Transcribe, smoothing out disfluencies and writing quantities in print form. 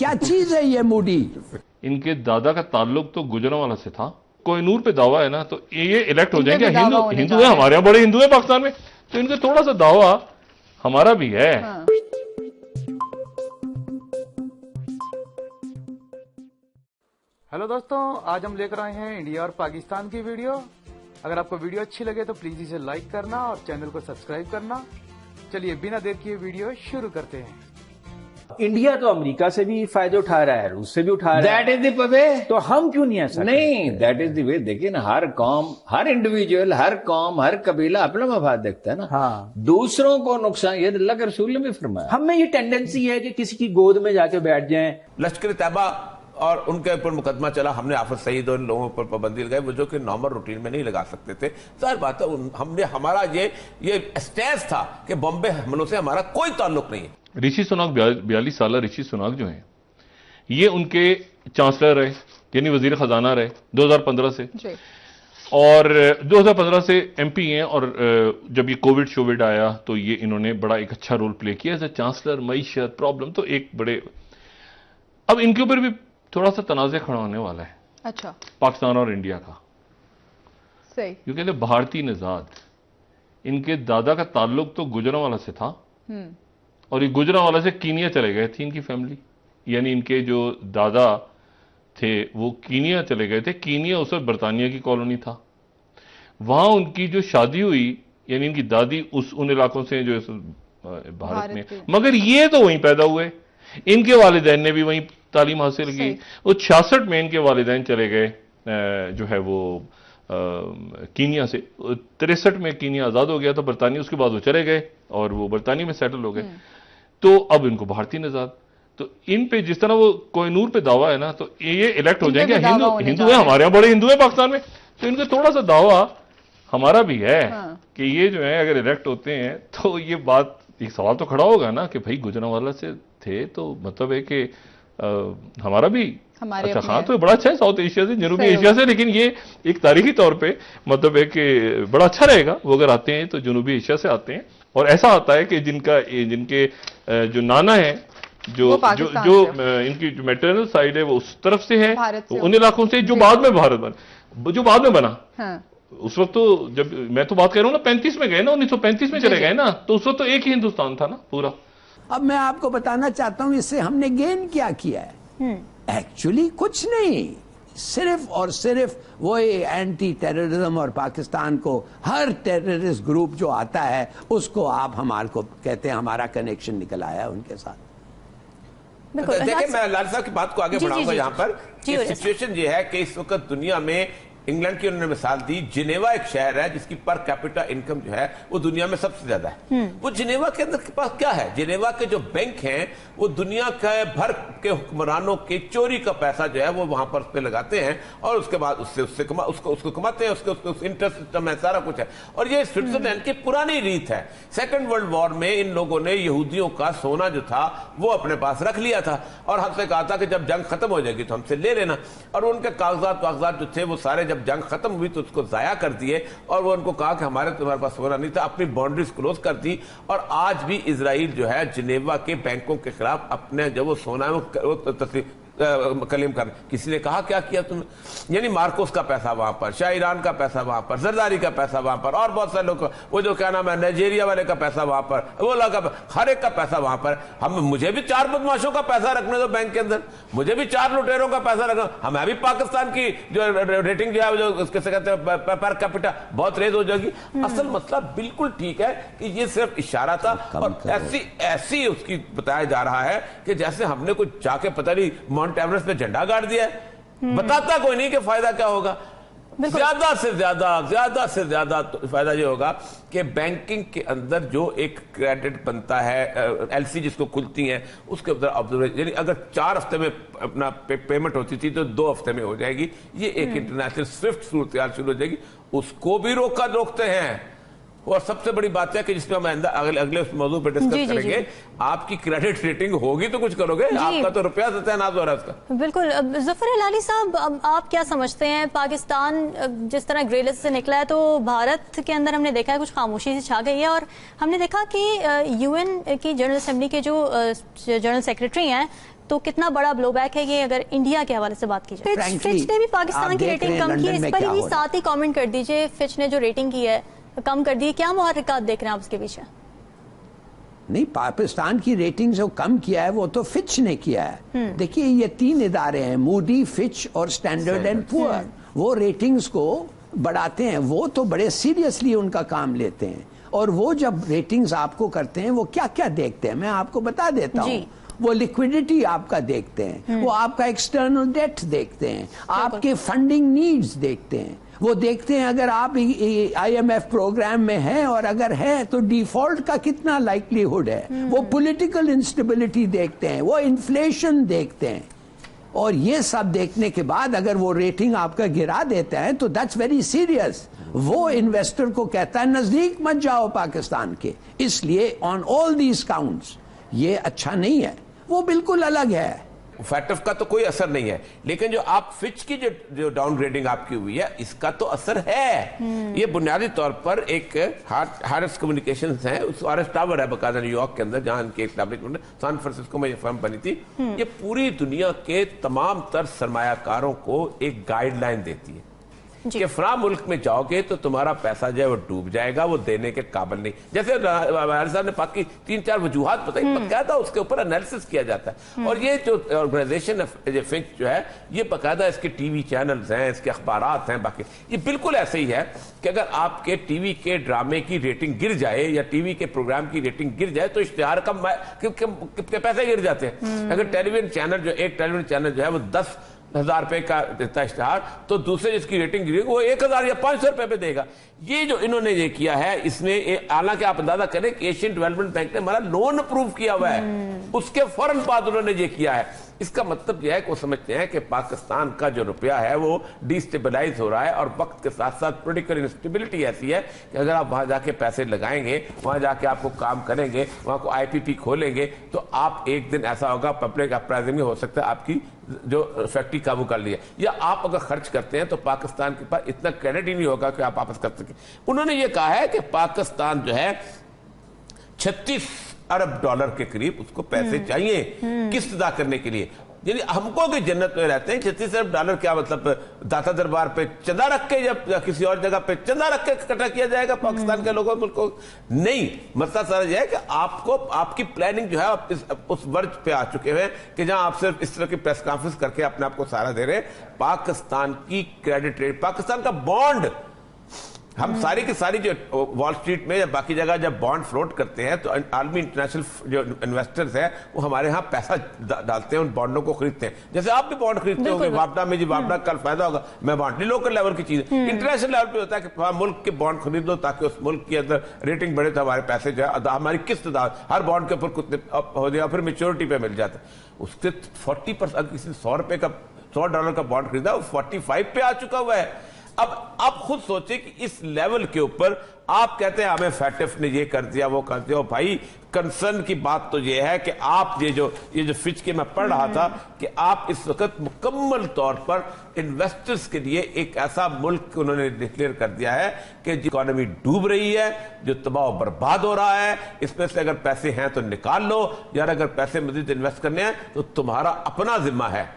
क्या चीज है ये मूडी? इनके दादा का ताल्लुक तो गुजरांवाला से था। कोहिनूर पे दावा है ना, तो ये इलेक्ट हो जाएंगे। हिंदू है, हमारे यहाँ बड़े हिंदू है पाकिस्तान में, तो इनका थोड़ा सा दावा हमारा भी है। हाँ। हेलो दोस्तों, आज हम लेकर आए हैं इंडिया और पाकिस्तान की वीडियो। अगर आपको वीडियो अच्छी लगे तो प्लीज इसे लाइक करना और चैनल को सब्सक्राइब करना। चलिए बिना देर किए वीडियो शुरू करते हैं। इंडिया तो अमेरिका से भी फायदे उठा रहा है, रूस से भी उठा रहा है। That is the way. तो हम क्यों नहीं ऐसा? नहीं, दैट इज द वे। देखिए ना, हर कौम, हर इंडिविजुअल, हर कौम, हर कबीला अपना मफाद देखता है ना। हाँ। दूसरों को नुकसान, ये अल्लाह के रसूल ने भी फरमाया। हम में ये टेंडेंसी है कि किसी की गोद में जाके बैठ जाएं। लश्कर तैयबा और उनके ऊपर मुकदमा चला, हमने आफत सईद और इन लोगों पर पाबंदी लगाई, वो जो कि नॉर्मल रूटीन में नहीं लगा सकते थे। जाहिर बात है, हमने, हमारा ये स्टैंस था कि बॉम्बे हमलों से हमारा कोई ताल्लुक नहीं है। ऋषि सुनाक 42 साल ऋषि सुनाक जो हैं, ये उनके चांसलर रहे, यानी वजीर खजाना रहे 2015 से, और 2015 से एमपी हैं। और जब ये कोविड आया तो ये इन्होंने बड़ा एक अच्छा रोल प्ले किया एज ए चांसलर। मईशत प्रॉब्लम तो एक बड़े, अब इनके ऊपर भी थोड़ा सा तनाज़े खड़ा होने वाला है। अच्छा, पाकिस्तान और इंडिया का। सही। क्यों कहते भारतीय निजाद, इनके दादा का ताल्लुक तो गुजरांवाला से था, और ये गुजरांवाला से कीनिया चले गए थी इनकी फैमिली। यानी इनके जो दादा थे वो कीनिया चले गए थे। कीनिया उस वक्त बरतानिया की कॉलोनी था। वहां उनकी जो शादी हुई, यानी इनकी दादी उन इलाकों से जो भारत में, मगर ये तो वहीं पैदा हुए। इनके वालिदैन ने भी वहीं तालीम हासिल की। वो 66 में इनके वालिदैन चले गए जो है वो कीनिया से। 63 में कीनिया आजाद हो गया था बरतानिया, उसके बाद वो चले गए और वो बरतानिया में सेटल हो गए। तो अब इनको भारतीय निजात, तो इन पे जिस तरह वो कोहिनूर पे दावा है ना, तो ये इलेक्ट हो जाएंगे। हिंदू है, हमारे यहाँ बड़े हिंदू है पाकिस्तान में, तो इनका थोड़ा सा दावा हमारा भी है कि ये जो है अगर इलेक्ट होते हैं तो ये बात, एक सवाल तो खड़ा होगा ना कि भाई गुजरांवाला से थे तो मतलब है कि हमारा भी अच्छा खान तो बड़ा अच्छा है, साउथ एशिया से, जनूबी एशिया से, लेकिन ये एक तारीखी तौर पे मतलब है कि बड़ा अच्छा रहेगा वो अगर आते हैं तो जनूबी एशिया से आते हैं। और ऐसा आता है कि जिनके जो नाना है, जो इनकी जो मैटरनल साइड है वो उस तरफ से है, उन इलाकों से जो बाद में बना। उस वक्त तो जब मैं तो बात कर रहा हूँ ना 35 में गए ना, 1935 में चले गए ना, तो उस वक्त तो एक ही हिंदुस्तान था ना पूरा। अब मैं आपको बताना चाहता हूं इससे हमने गेन क्या किया है। एक्चुअली कुछ नहीं, सिर्फ और सिर्फ वो एंटी टेररिज्म, और पाकिस्तान को हर टेररिस्ट ग्रुप जो आता है उसको आप हमारे को कहते हैं, हमारा कनेक्शन निकल आया उनके साथ। देखिए, मैं लाल साहब की बात को आगे बढ़ाऊंगा। यहाँ पर सिचुएशन ये है कि इस वक्त दुनिया में, इंग्लैंड की उन्होंने मिसाल दी, जिनेवा एक शहर है जिसकी पर कैपिटा इनकम जो है वो दुनिया में सबसे ज्यादा है। वो जिनेवा के अंदर के पास क्या है, जिनेवा के जो बैंक हैं वो दुनिया के भर के हुक्मरानों के चोरी का पैसा जो है वो वहां पर उस पे लगाते हैं, और उसके बाद उसको कमाते हैं, उसके इंटरेस्ट सिस्टम है, सारा कुछ है। और ये स्विट्जरलैंड की पुरानी रीत है। सेकेंड वर्ल्ड वॉर में इन लोगों ने यहूदियों का सोना जो था वो अपने पास रख लिया था, और हमसे कहा था कि जब जंग खत्म हो जाएगी तो हमसे ले लेना। और उनके कागजात जो थे वो सारे जब जंग खत्म हुई तो उसको जाया कर दिए, और वो उनको कहा कि तुम्हारे पास सोना नहीं था, अपनी बाउंड्रीज क्लोज कर दी। और आज भी इजराइल जो है जिनेवा के बैंकों के खिलाफ अपने जो वो सोना है वो कलीम कर, किसी ने कहा क्या किया तुमने, यानी मार्कोस का पैसा वहां पर, शाह ईरान का पैसा वहां पर, जरदारी का पैसा वहां पर, और बहुत सारे लोग, वो जो क्या नाम है नाइजीरिया वाले का पैसा वहां पर, वो लगा हर एक का पैसा वहां पर। मुझे भी 4 बदमाशों का पैसा रखने दो बैंक के अंदर, मुझे भी 4 लुटेरों का पैसा रखना, हमें भी पाकिस्तान की जो रेटिंग जो है जो उसके कहते हैं पर कैपिटा बहुत रेज हो जाएगी। असल मसला बिल्कुल ठीक है कि ये सिर्फ इशारा था, और ऐसी उसकी बताया जा रहा है कि जैसे हमने कुछ जाके पता नहीं माउंट एवरेस्ट पे झंडा गाड़ दिया है। बताता कोई नहीं कि फायदा क्या होगा। ज्यादा से ज्यादा तो फायदा ये होगा कि बैंकिंग के अंदर जो एक क्रेडिट बनता है, एलसी जिसको खुलती है, उसके अंदर ऑब्जर्वेशन, यानी अगर 4 हफ्ते में अपना पेमेंट होती थी तो 2 हफ्ते में हो जाएगी। ये एक इंटरनेशनल स्विफ्ट सूरत शुरू हो जाएगी, उसको भी रोकते हैं। और सबसे बड़ी बात है कि जिसमें हम अगले उस मौजूद पर डिस्कस करेंगे, आपकी क्रेडिट रेटिंग होगी तो कुछ करोगे, आपका तो रुपया सत्यानाश हो रहा है उसका। बिल्कुल। जफर हिलाली साहब, आप क्या समझते हैं, पाकिस्तान जिस तरह ग्रे लिस्ट से निकला है तो भारत के अंदर हमने देखा है कुछ खामोशी से छा गई है, और हमने देखा कि यूएन की जनरल असेंबली के जो जनरल सेक्रेटरी हैं तो कितना बड़ा ब्लोबैक है ये अगर इंडिया के हवाले से बात की जाए? फिच ने भी पाकिस्तान की रेटिंग कम की है, इस पर भी साथ ही कमेंट कर दीजिए। फिच ने जो रेटिंग की है कम कर दी, क्या मुहर्रिकात देख रहे हैं आप उसके पीछे? नहीं, पाकिस्तान की रेटिंग जो कम किया है वो तो फिच ने किया है। देखिए ये 3 इदारे हैं, मूडी, फिच और स्टैंडर्ड एंड पुअर। वो रेटिंग्स को बढ़ाते हैं, वो तो बड़े सीरियसली उनका काम लेते हैं। और वो जब रेटिंग्स आपको करते हैं वो क्या क्या देखते हैं मैं आपको बता देता हूँ। वो लिक्विडिटी आपका देखते हैं, वो आपका एक्सटर्नल डेट देखते हैं, आपके फंडिंग नीड्स देखते हैं, वो देखते हैं अगर आप IMF प्रोग्राम में हैं और अगर है तो डिफॉल्ट का कितना लाइक्लीहुड है, वो पॉलिटिकल इंस्टेबिलिटी देखते हैं, वो इन्फ्लेशन देखते हैं। और ये सब देखने के बाद अगर वो रेटिंग आपका गिरा देता है तो दैट्स वेरी सीरियस। वो इन्वेस्टर को कहता है नजदीक मत जाओ पाकिस्तान के। इसलिए ऑन ऑल दीज काउंट्स ये अच्छा नहीं है, वो बिल्कुल अलग है। फैक्टर्स का तो कोई असर नहीं है, लेकिन जो आप फिच की जो डाउनग्रेडिंग आपकी हुई है इसका तो असर है। ये बुनियादी तौर पर एक हार्स कम्युनिकेशंस है, उस आरएस टावर है बकायदा न्यूयॉर्क के अंदर, जहां इनके एस्टैब्लिशमेंट सैन फ्रांसिस्को में ये फर्म बनी थी। ये पूरी दुनिया के तमाम तर सरमायाकारों को एक गाइडलाइन देती है कि फला मुल्क में जाओगे तो तुम्हारा पैसा जो है वो डूब जाएगा, वो देने के काबिल नहीं। जैसे साहब ने पाक की 3-4 वजूहात बताई, बकायदा उसके ऊपर एनालिसिस किया जाता है। और ये जो ऑर्गेनाइजेशन फिच जो है ये बकायदा इसके टीवी चैनल्स हैं, इसके अखबारात हैं, बाकी ये बिल्कुल ऐसे ही है कि अगर आपके टीवी के ड्रामे की रेटिंग गिर जाए या टीवी के प्रोग्राम की रेटिंग गिर जाए तो इश्तिहार के पैसे गिर जाते हैं। अगर टेलीविजन चैनल जो एक टेलीविजन चैनल जो है वो 10,000 रुपए का देता इश्तिहार तो दूसरे जिसकी रेटिंग गिरी वो 1,000 या 500 रुपए पे देगा। ये जो इन्होंने ये किया है इसमें हालांकि आप अंदाजा करें कि एशियन डेवलपमेंट बैंक ने हमारा लोन अप्रूव किया हुआ है, उसके फौरन बाद उन्होंने ये किया है। इसका मतलब यह है कि वो समझते हैं कि पाकिस्तान का जो रुपया है वो डिस्टेबलाइज हो रहा है और वक्त के साथ साथ पॉलिटिकल इंस्टेबिलिटी ऐसी है कि अगर आप वहां जाके पैसे लगाएंगे, वहां जाके आपको काम करेंगे, वहां को IPP खोलेंगे तो आप एक दिन ऐसा होगा पब्लिक अपराइजिंग में हो सकता है आपकी जो फैक्ट्री काबू कर लिया, या आप अगर खर्च करते हैं तो पाकिस्तान के पास इतना क्रेडिट ही नहीं होगा कि आप वापस कर सकें। उन्होंने ये कहा है कि पाकिस्तान जो है 36 अरब डॉलर के करीब उसको पैसे चाहिए किस्त अदा करने के लिए। यानी हमको भी जन्नत में रहते हैं 36 अरब डॉलर, क्या मतलब दाता दरबार पे चंदा रख के या किसी और जगह पे चंदा रख के इकट्ठा किया जाएगा पाकिस्तान के लोगों को? नहीं, मतलब सारा यह है कि आपको आपकी प्लानिंग जो है आप उस वर्ग पे आ चुके हैं कि जहां आप सिर्फ इस तरह की प्रेस कॉन्फ्रेंस करके अपने आप को सहारा दे रहे हैं। पाकिस्तान की क्रेडिट रेट, पाकिस्तान का बॉन्ड, हम सारी की सारी जो वॉल स्ट्रीट में या बाकी जगह जब बॉन्ड फ्लोट करते हैं तो आलमी इंटरनेशनल जो इन्वेस्टर्स हैं वो हमारे यहाँ पैसा डालते हैं, उन बॉन्डों को खरीदते हैं। जैसे आप भी बॉन्ड खरीदते होंगे वापडा में, जी वापडा कल फायदा होगा, मैं बॉन्ड नहीं, लोकल लेवल की चीज है। इंटरनेशनल लेवल पे होता है कि मुल्क के बॉन्ड खरीद लो ताकि उस मुल्क के अंदर रेटिंग बढ़े तो हमारे पैसे जो है हमारी किस्त हर बॉन्ड के ऊपर कितने हो जाएगा, फिर मेच्योरिटी पे मिल जाता है। उसके 40% किसी 100 रुपए का $100 का बॉन्ड खरीदा वो 45 पे आ चुका हुआ है। अब आप खुद सोचे कि इस लेवल के ऊपर आप कहते हैं हमें फैटिफ ने ये कर दिया वो कर दिया। भाई कंसर्न की बात तो ये है कि आप ये जो फिच के मैं पढ़ रहा था कि आप इस वक्त मुकम्मल तौर पर इन्वेस्टर्स के लिए एक ऐसा मुल्क उन्होंने डिक्लेयर कर दिया है कि इकोनॉमी डूब रही है, जो तबाह बर्बाद हो रहा है, इसमें से अगर पैसे हैं तो निकाल लो, यार अगर पैसे मजीद इन्वेस्ट करने हैं तो तुम्हारा अपना जिम्मा है।